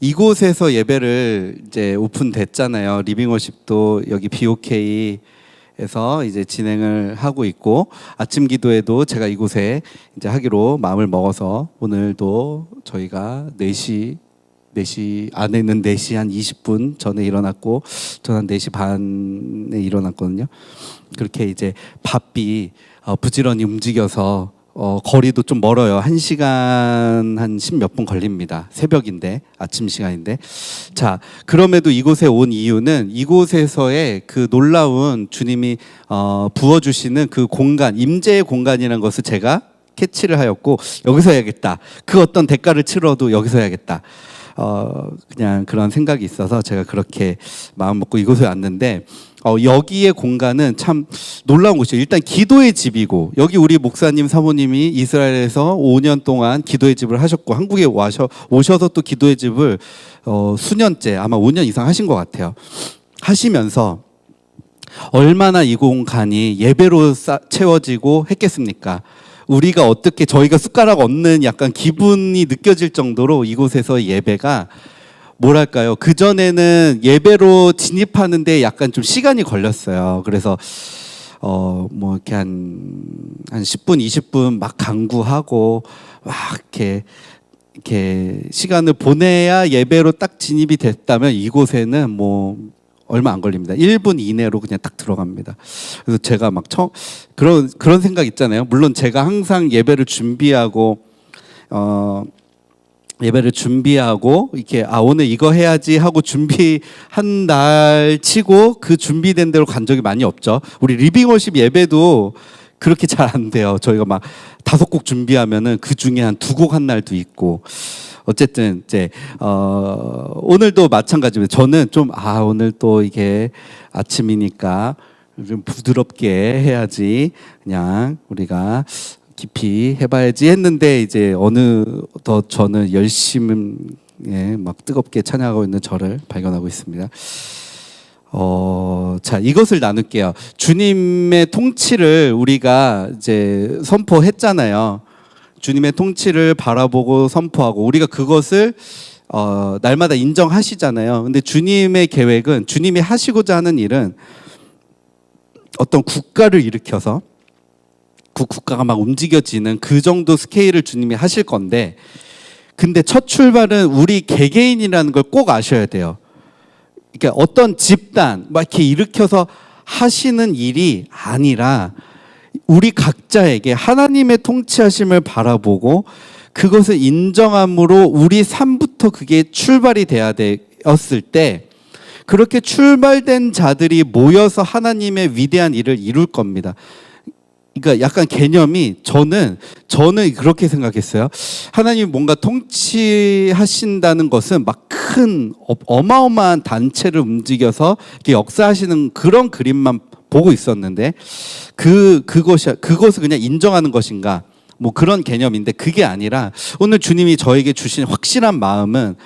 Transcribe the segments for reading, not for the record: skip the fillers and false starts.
이곳에서 예배를 이제 오픈됐잖아요. 리빙워십도 여기 BOK에서 이제 진행을 하고 있고, 아침 기도회도 제가 이곳에 이제 하기로 마음을 먹어서 오늘도 저희가 4시 안에는 4시 한 20분 전에 일어났고, 저는 한 4시 반에 일어났거든요. 그렇게 이제 바삐 부지런히 움직여서 거리도 좀 멀어요. 1시간 한 10몇 분 걸립니다. 새벽인데, 아침 시간인데. 자, 그럼에도 이곳에 온 이유는 이곳에서의 그 놀라운 주님이 부어주시는 그 공간, 임재의 공간이라는 것을 제가 캐치를 하였고, 여기서 해야겠다. 그 어떤 대가를 치러도 여기서 해야겠다. 그냥 그런 생각이 있어서 제가 그렇게 마음 먹고 이곳에 왔는데, 여기의 공간은 참 놀라운 곳이에요. 일단 기도의 집이고, 여기 우리 목사님 사모님이 이스라엘에서 5년 동안 기도의 집을 하셨고, 한국에 오셔서 또 기도의 집을 수년째, 아마 5년 이상 하신 것 같아요. 하시면서 얼마나 이 공간이 예배로 채워지고 했겠습니까? 우리가 어떻게, 저희가 숟가락 얹는 약간 기분이 느껴질 정도로 이곳에서 예배가 뭐랄까요? 그전에는 예배로 진입하는데 약간 좀 시간이 걸렸어요. 그래서 뭐 이렇게 한 10분, 20분 막 강구하고 막 이렇게 시간을 보내야 예배로 딱 진입이 됐다면, 이곳에는 뭐 얼마 안 걸립니다. 1분 이내로 그냥 딱 들어갑니다. 그래서 제가 막 그런 생각 있잖아요. 물론 제가 항상 예배를 준비하고 이렇게 오늘 이거 해야지 하고 준비한 날 치고 그 준비된 대로 간 적이 많이 없죠. 우리 리빙워십 예배도 그렇게 잘 안 돼요. 저희가 막 5곡 준비하면은 그 중에 한 2곡 한 날도 있고. 어쨌든 이제 오늘도 마찬가지입니다. 저는 좀 오늘 또 이게 아침이니까 좀 부드럽게 해야지, 그냥 우리가 깊이 해봐야지 했는데, 이제 어느덧 저는 열심히 막 뜨겁게 찬양하고 있는 저를 발견하고 있습니다. 자, 이것을 나눌게요. 주님의 통치를 우리가 이제 선포했잖아요. 주님의 통치를 바라보고 선포하고, 우리가 그것을 날마다 인정하시잖아요. 근데 주님의 계획은, 주님이 하시고자 하는 일은 어떤 국가를 일으켜서 그 국가가 막 움직여지는 그 정도 스케일을 주님이 하실 건데, 근데 첫 출발은 우리 개개인이라는 걸 꼭 아셔야 돼요. 그러니까 어떤 집단 막 이렇게 일으켜서 하시는 일이 아니라, 우리 각자에게 하나님의 통치하심을 바라보고 그것을 인정함으로 우리 삶부터 그게 출발이 돼야 되었을 때, 그렇게 출발된 자들이 모여서 하나님의 위대한 일을 이룰 겁니다. 그러니까 약간 개념이, 저는 그렇게 생각했어요. 하나님이 뭔가 통치하신다는 것은 막 큰 어마어마한 단체를 움직여서 이렇게 역사하시는 그런 그림만 보고 있었는데, 그것을 그냥 인정하는 것인가, 뭐 그런 개념인데, 그게 아니라 오늘 주님이 저에게 주신 확실한 마음은,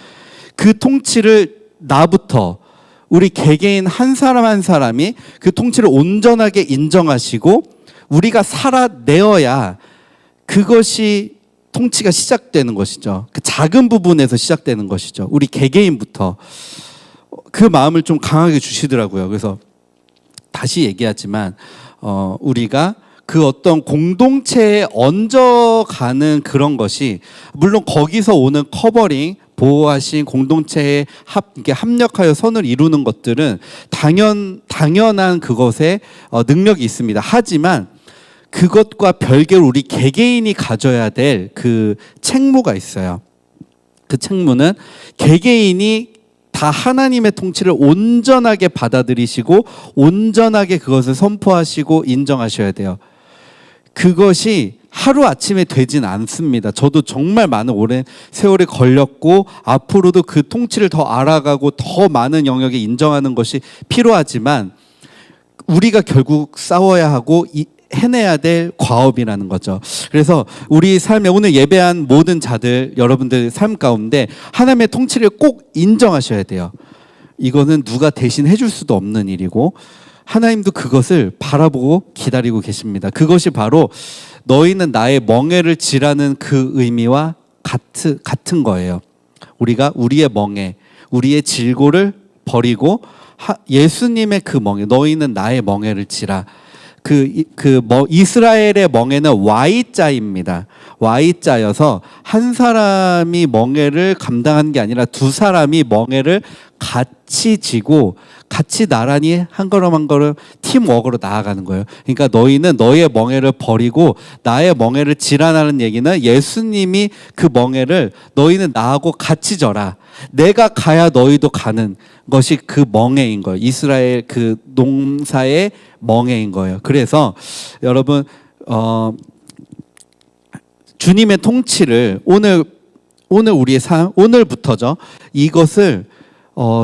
그 통치를 나부터, 우리 개개인 한 사람 한 사람이 그 통치를 온전하게 인정하시고 우리가 살아내어야 그것이 통치가 시작되는 것이죠. 그 작은 부분에서 시작되는 것이죠. 우리 개개인부터. 그 마음을 좀 강하게 주시더라고요. 그래서 다시 얘기하지만 우리가 그 어떤 공동체에 얹어가는 그런 것이, 물론 거기서 오는 커버링, 보호하신 공동체에 합력하여 선을 이루는 것들은 당연한 그것에 능력이 있습니다. 하지만 그것과 별개로 우리 개개인이 가져야 될 그 책무가 있어요. 그 책무는 개개인이 다 하나님의 통치를 온전하게 받아들이시고 온전하게 그것을 선포하시고 인정하셔야 돼요. 그것이 하루아침에 되진 않습니다. 저도 정말 많은 오랜 세월이 걸렸고, 앞으로도 그 통치를 더 알아가고 더 많은 영역에 인정하는 것이 필요하지만, 우리가 결국 싸워야 하고 해내야 될 과업이라는 거죠. 그래서 우리 삶에 오늘 예배한 모든 자들, 여러분들 삶 가운데 하나님의 통치를 꼭 인정하셔야 돼요. 이거는 누가 대신 해줄 수도 없는 일이고, 하나님도 그것을 바라보고 기다리고 계십니다. 그것이 바로 너희는 나의 멍에를 지라는 그 의미와 같은 거예요. 우리가 우리의 멍에, 우리의 질고를 버리고 예수님의 그 멍에, 너희는 나의 멍에를 지라. 이스라엘의 멍에는 Y자입니다. Y자여서 한 사람이 멍에를 감당한 게 아니라 두 사람이 멍에를 같이 지고 같이 나란히 한 걸음 한 걸음 팀워크로 나아가는 거예요. 그러니까 너희는 너의 멍에를 버리고 나의 멍에를 지라는 얘기는 예수님이 그 멍에를 너희는 나하고 같이 져라. 내가 가야 너희도 가는 것이 그 멍에인 거예요. 이스라엘 그 농사의 멍에인 거예요. 그래서 여러분 주님의 통치를 오늘 우리의 삶, 오늘부터죠. 이것을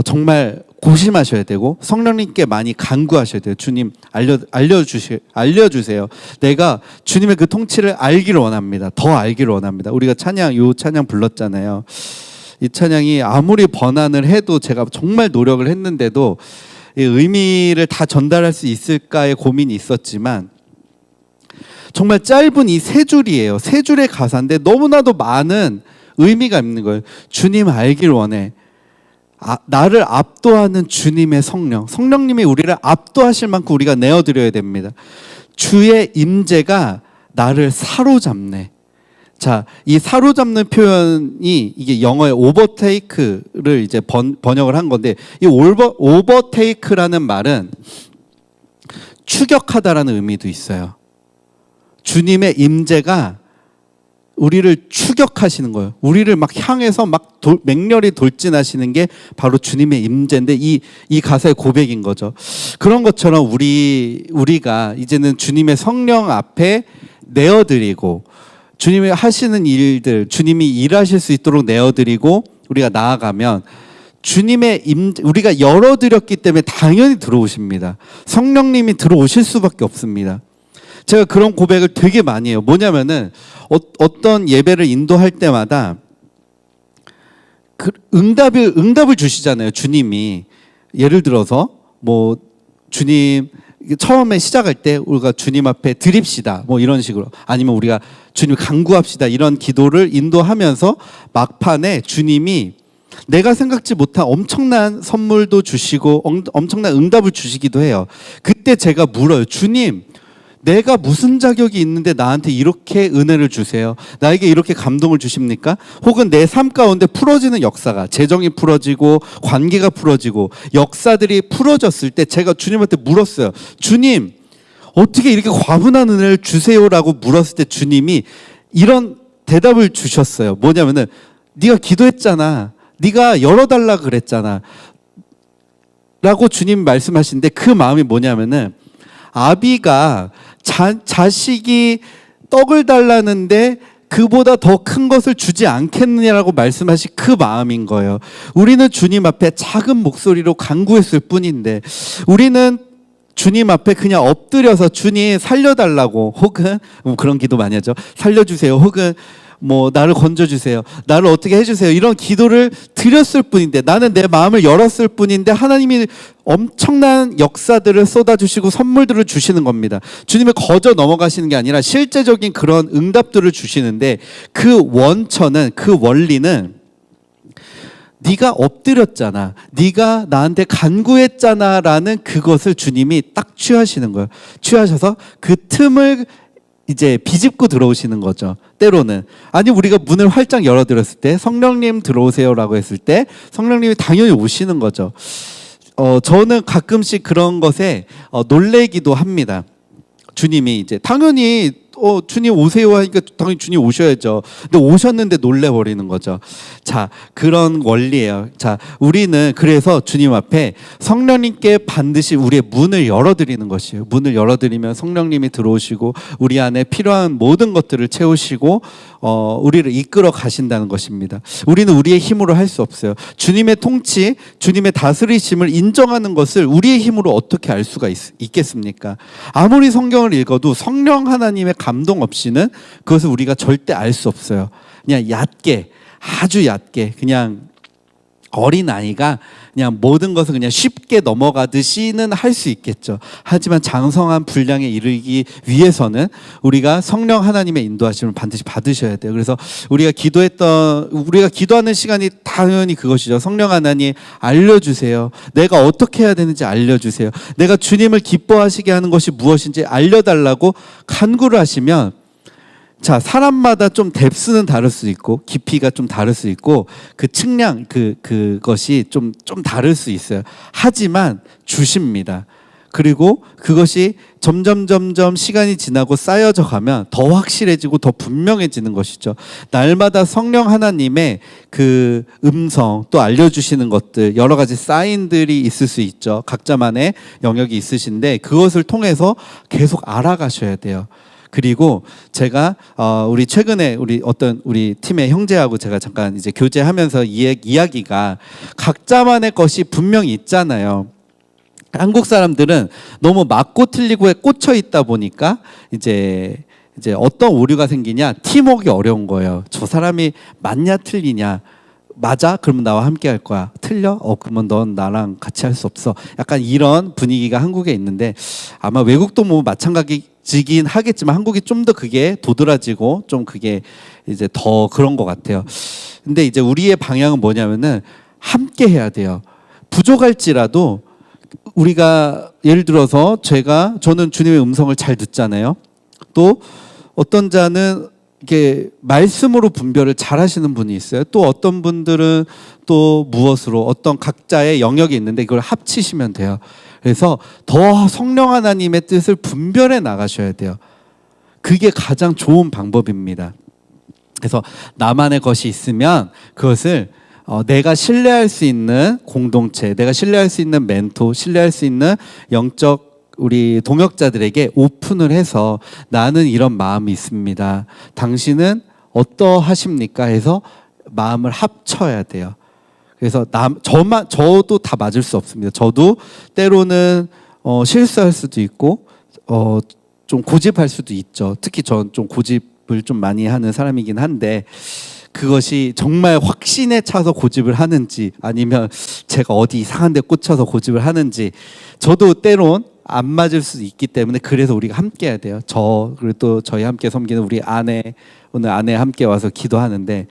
정말 고심하셔야 되고 성령님께 많이 간구하셔야 돼요. 주님 알려주세요. 내가 주님의 그 통치를 알기를 원합니다. 더 알기를 원합니다. 우리가 요 찬양 불렀잖아요. 이 찬양이 아무리 번안을 해도 제가 정말 노력을 했는데도 이 의미를 다 전달할 수 있을까의 고민이 있었지만 정말 짧은 이 세 줄이에요. 세 줄의 가사인데 너무나도 많은 의미가 있는 거예요. 주님 알기를 원해. 나를 압도하는 주님의 성령님이 우리를 압도하실 만큼 우리가 내어드려야 됩니다. 주의 임재가 나를 사로잡네. 자, 이 사로잡는 표현이 이게 영어의 오버테이크를 이제 번역을 한 건데, 이 오버테이크라는 말은 추격하다라는 의미도 있어요. 주님의 임재가 우리를 추격하시는 거예요. 우리를 막 향해서 막 맹렬히 돌진하시는 게 바로 주님의 임재인데 이 가사의 고백인 거죠. 그런 것처럼 우리가 이제는 주님의 성령 앞에 내어드리고 주님이 하시는 일들, 주님이 일하실 수 있도록 내어드리고 우리가 나아가면 주님의 우리가 열어드렸기 때문에 당연히 들어오십니다. 성령님이 들어오실 수밖에 없습니다. 제가 그런 고백을 되게 많이 해요. 뭐냐면은 어떤 예배를 인도할 때마다 응답을 주시잖아요. 주님이 예를 들어서 뭐 주님 처음에 시작할 때 우리가 주님 앞에 드립시다 뭐 이런 식으로, 아니면 우리가 주님 간구합시다 이런 기도를 인도하면서 막판에 주님이 내가 생각지 못한 엄청난 선물도 주시고 엄청난 응답을 주시기도 해요. 그때 제가 물어요. 주님, 내가 무슨 자격이 있는데 나한테 이렇게 은혜를 주세요? 나에게 이렇게 감동을 주십니까? 혹은 내 삶 가운데 풀어지는 역사가, 재정이 풀어지고 관계가 풀어지고 역사들이 풀어졌을 때 제가 주님한테 물었어요. 주님, 어떻게 이렇게 과분한 은혜를 주세요라고 물었을 때 주님이 이런 대답을 주셨어요. 뭐냐면은 네가 기도했잖아. 네가 열어달라 그랬잖아. 라고 주님 말씀하시는데 그 마음이 뭐냐면은 아비가 자식이 떡을 달라는데 그보다 더 큰 것을 주지 않겠느냐라고 말씀하신 그 마음인 거예요. 우리는 주님 앞에 작은 목소리로 간구했을 뿐인데 우리는 주님 앞에 그냥 엎드려서 주님 살려달라고, 혹은 그런 기도 많이 하죠. 살려주세요. 혹은 뭐 나를 건져주세요, 나를 어떻게 해주세요, 이런 기도를 드렸을 뿐인데, 나는 내 마음을 열었을 뿐인데 하나님이 엄청난 역사들을 쏟아주시고 선물들을 주시는 겁니다. 주님을 거저 넘어가시는 게 아니라 실제적인 그런 응답들을 주시는데 그 원천은, 그 원리는 네가 엎드렸잖아, 네가 나한테 간구했잖아 라는 그것을 주님이 딱 취하시는 거예요. 취하셔서 그 틈을 이제 비집고 들어오시는 거죠. 때로는 아니, 우리가 문을 활짝 열어드렸을 때 성령님 들어오세요라고 했을 때 성령님이 당연히 오시는 거죠. 저는 가끔씩 그런 것에 놀래기도 합니다. 주님이 이제 당연히 주님 오세요 하니까 당연히 주님 오셔야죠. 근데 오셨는데 놀래버리는 거죠. 자, 그런 원리예요. 자, 우리는 그래서 주님 앞에 성령님께 반드시 우리의 문을 열어드리는 것이에요. 문을 열어드리면 성령님이 들어오시고 우리 안에 필요한 모든 것들을 채우시고 우리를 이끌어 가신다는 것입니다. 우리는 우리의 힘으로 할 수 없어요. 주님의 통치, 주님의 다스리심을 인정하는 것을 우리의 힘으로 어떻게 알 수가 있겠습니까? 아무리 성경을 읽어도 성령 하나님의 감동 없이는 그것을 우리가 절대 알 수 없어요. 그냥 얕게, 아주 얕게 그냥 어린 아이가 그냥 모든 것을 그냥 쉽게 넘어가듯이는 할 수 있겠죠. 하지만 장성한 분량에 이르기 위해서는 우리가 성령 하나님의 인도하심을 반드시 받으셔야 돼요. 그래서 우리가 기도하는 시간이 당연히 그것이죠. 성령 하나님 알려주세요. 내가 어떻게 해야 되는지 알려주세요. 내가 주님을 기뻐하시게 하는 것이 무엇인지 알려달라고 간구를 하시면, 자, 사람마다 좀 뎁스는 다를 수 있고 깊이가 좀 다를 수 있고 그 측량 그것이 좀 다를 수 있어요. 하지만 주십니다. 그리고 그것이 점점 시간이 지나고 쌓여져 가면 더 확실해지고 더 분명해지는 것이죠. 날마다 성령 하나님의 그 음성, 또 알려주시는 것들, 여러 가지 사인들이 있을 수 있죠. 각자만의 영역이 있으신데 그것을 통해서 계속 알아가셔야 돼요. 그리고 제가 우리 최근에 우리 팀의 형제하고 제가 잠깐 이제 교제하면서 이야기가, 각자만의 것이 분명히 있잖아요. 한국 사람들은 너무 맞고 틀리고에 꽂혀 있다 보니까 이제 어떤 오류가 생기냐, 팀워크가 어려운 거예요. 저 사람이 맞냐 틀리냐, 맞아? 그러면 나와 함께 할 거야. 틀려? 그러면 넌 나랑 같이 할 수 없어. 약간 이런 분위기가 한국에 있는데, 아마 외국도 뭐 마찬가지긴 하겠지만 한국이 좀 더 그게 도드라지고 좀 그게 이제 더 그런 것 같아요. 근데 이제 우리의 방향은 뭐냐면은 함께 해야 돼요. 부족할지라도 우리가 예를 들어서 저는 주님의 음성을 잘 듣잖아요. 또 어떤 자는 이게 말씀으로 분별을 잘 하시는 분이 있어요. 또 어떤 분들은 또 무엇으로, 어떤 각자의 영역이 있는데 그걸 합치시면 돼요. 그래서 더 성령 하나님의 뜻을 분별해 나가셔야 돼요. 그게 가장 좋은 방법입니다. 그래서 나만의 것이 있으면 그것을 내가 신뢰할 수 있는 공동체, 내가 신뢰할 수 있는 멘토, 신뢰할 수 있는 영적 우리 동역자들에게 오픈을 해서, 나는 이런 마음이 있습니다. 당신은 어떠하십니까? 해서 마음을 합쳐야 돼요. 그래서 저도 다 맞을 수 없습니다. 저도 때로는 실수할 수도 있고 좀 고집할 수도 있죠. 특히 전 좀 고집을 좀 많이 하는 사람이긴 한데, 그것이 정말 확신에 차서 고집을 하는지 아니면 제가 어디 이상한 데 꽂혀서 고집을 하는지, 저도 때론 안 맞을 수 있기 때문에, 그래서 우리가 함께 해야 돼요. 그리고 또 저희 함께 섬기는 우리 오늘 아내 함께 와서 기도하는데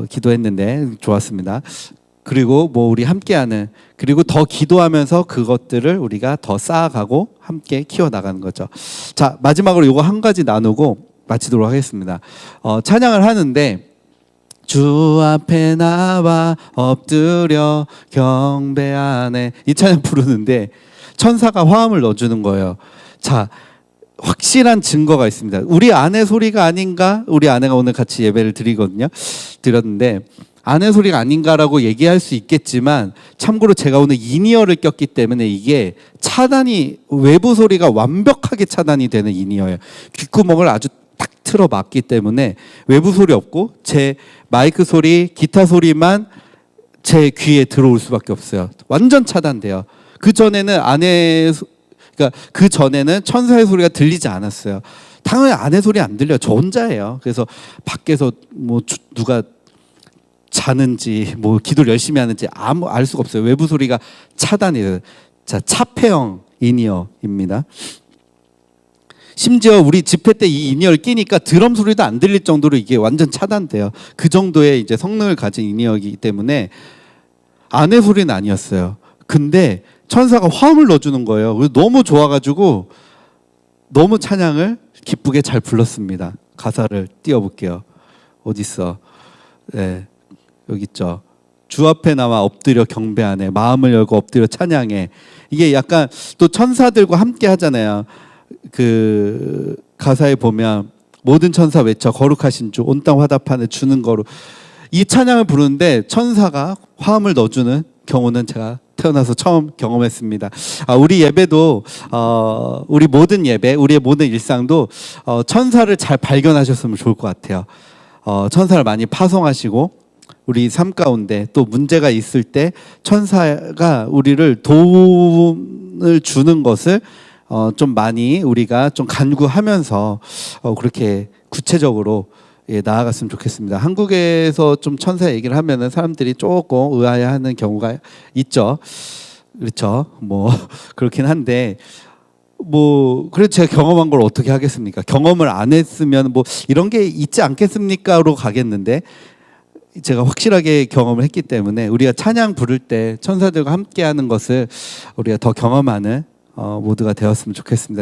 기도했는데 좋았습니다. 그리고 뭐 우리 함께하는, 그리고 더 기도하면서 그것들을 우리가 더 쌓아가고 함께 키워나가는 거죠. 자, 마지막으로 이거 한 가지 나누고 마치도록 하겠습니다. 찬양을 하는데, 주 앞에 나와 엎드려 경배하네, 이 찬양 부르는데 천사가 화음을 넣어주는 거예요. 자, 확실한 증거가 있습니다. 우리 아내 소리가 아닌가? 우리 아내가 오늘 같이 예배를 드렸는데 아내 소리가 아닌가라고 얘기할 수 있겠지만, 참고로 제가 오늘 인이어를 꼈기 때문에 이게 차단이, 외부 소리가 완벽하게 차단이 되는 인이어예요. 귓구멍을 아주 딱 틀어 막기 때문에 외부 소리 없고 제 마이크 소리, 기타 소리만 제 귀에 들어올 수밖에 없어요. 완전 차단돼요. 그 전에는 그 전에는 천사의 소리가 들리지 않았어요. 당연히 아내 소리 안 들려요. 저 혼자예요. 그래서 밖에서 뭐 누가 자는지 뭐 기도를 열심히 하는지 알 수가 없어요. 외부 소리가 차단이 돼요. 자, 차폐형 인이어입니다. 심지어 우리 집회 때 이 인이어를 끼니까 드럼 소리도 안 들릴 정도로 이게 완전 차단돼요. 그 정도의 이제 성능을 가진 인이어이기 때문에 아내 소리는 아니었어요. 근데 천사가 화음을 넣어주는 거예요. 그래서 너무 좋아가지고 너무 찬양을 기쁘게 잘 불렀습니다. 가사를 띄워볼게요. 어딨어? 네, 여기 있죠. 주 앞에 나와 엎드려 경배하네, 마음을 열고 엎드려 찬양해. 이게 약간 또 천사들과 함께 하잖아요. 그 가사에 보면 모든 천사 외쳐 거룩하신 주 온 땅 화답하네 주는 거로, 이 찬양을 부르는데 천사가 화음을 넣어주는 경우는 제가 태어나서 처음 경험했습니다. 우리 예배도 우리 모든 예배, 우리의 모든 일상도 천사를 잘 발견하셨으면 좋을 것 같아요. 천사를 많이 파송하시고 우리 삶 가운데 또 문제가 있을 때 천사가 우리를 도움을 주는 것을 좀 많이 우리가 좀 간구하면서 그렇게 구체적으로 예, 나아갔으면 좋겠습니다. 한국에서 좀 천사 얘기를 하면은 사람들이 조금 의아해하는 경우가 있죠. 그렇죠. 뭐 그렇긴 한데 뭐 그래도 제가 경험한 걸 어떻게 하겠습니까? 경험을 안 했으면 뭐 이런 게 있지 않겠습니까로 가겠는데 제가 확실하게 경험을 했기 때문에 우리가 찬양 부를 때 천사들과 함께하는 것을 우리가 더 경험하는 모두가 되었으면 좋겠습니다.